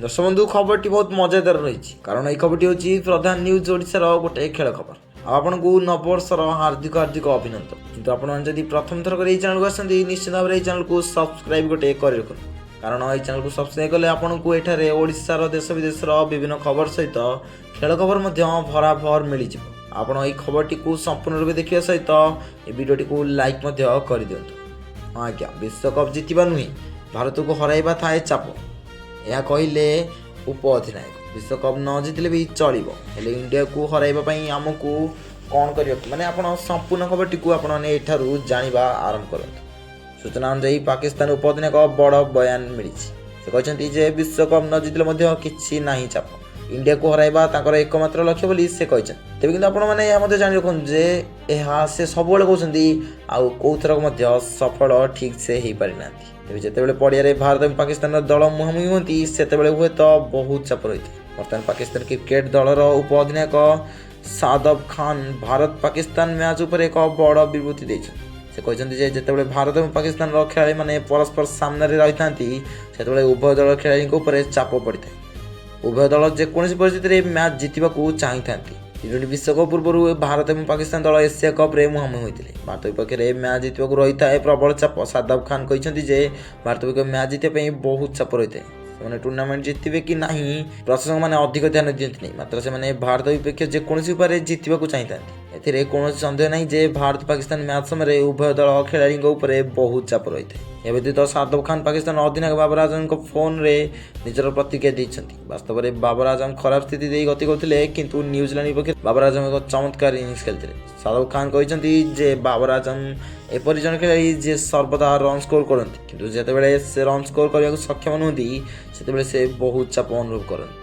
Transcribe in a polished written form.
दर्शक बंधु खबरटी बहुत मजादार रही कारण यह खबरटी हूँ प्रधान न्यूज ओडिशार गोटे खेल खबर आपन को नववर्षर हार्दिक हार्दिक अभिनंदन किंतु आपड़ी प्रथम थर चैनल को आसती निश्चित भाव में चैनल को सब्सक्राइब गोटे कर रखुन कारण ये चैनल को सब्सक्राइब कले आपन को एठारे ओडिशार देश विदेश विभिन्न खबर सहित खेल खबर भराभर मिल आपण ये खबरटी को संपूर्ण रूप देखा सहित ये वीडियोटी को लाइक कर दिंतु। हाँ आज्ञा विश्वकप जितवा नुहे भारत को हराइबा थाए चाप यह कहले उपअधिनायक विश्वकप न जितले भी चलो हेले इंडिया को हराइबा आमको कौन कर माने आपण संपूर्ण खबरटी को आपने एठारू जानिबा आरंभ करंतु। सूचना अनुसार पाकिस्तान उपअधिनायक बड़ बयान मिली से कहते जे विश्वकप न जितले किसी ना चाप इंडिया को हराइबा तांकर एकमात्र लक्ष्य बोली से कहते तेज कि आपने जान रखुन जे से सब कहते आउ कौ थरक सफल ठीक से हो पारि ना तेज जिते पड़िया भारत और पाकिस्तान दल मुहांमुही होती से हुए तो बहुत चाप रही बर्तमान पाकिस्तान क्रिकेट दलर उपअधिनायक सादब खान भारत पाकिस्तान मैच उपर एक बड़ विवृत्ति देते से कहते जिते भारत और पाकिस्तान खेलाड़ी मैंने परस्पर सामने रही था से उभय दल खेलाड़ी चाप पड़ता है उभय दल जेकोसी परिस्थिति में मैच जितवा चाही था टी20 विश्वकप पूर्व भारत और पाकिस्तान दल एशिया कप रे मुहांमुही होते भारत विपक्ष में मैच जितवा रही है प्रबल चाप सादब खान कहते भारत विपक्ष मैच जितने बहुत चाप रही है से टूर्णामेंट जितबे कि ना प्रशासक मैंने अधिक ध्यान दिखती नहीं मात्र से भारत विपक्ष जेकोसी उपाय जितवा चाहता एथिरे कौन संदेह नहीं जे भारत पाकिस्तान मैच समय उभय दल खेलाड़ी बहुत चाप रही है ए व्यतीत सादब खान पाकिस्तान अधिनायक बाबर आजम फोन रे निजर प्रतिक्रिया देते वास्तव में बाबर आजम खराब स्थिति दे गति करते किंतु न्यूजीलैंड विपक्ष बाबर आजम एक चमत्कार इनिंग्स खेलते सादब खान कहते बाबर आजम एपरी जन खेलाड़ी जे सर्वदा रन स्कोर करते किंतु जिते से रन स्कोर करने सक्षम नुहति से बहुत चाप अनुभव करते।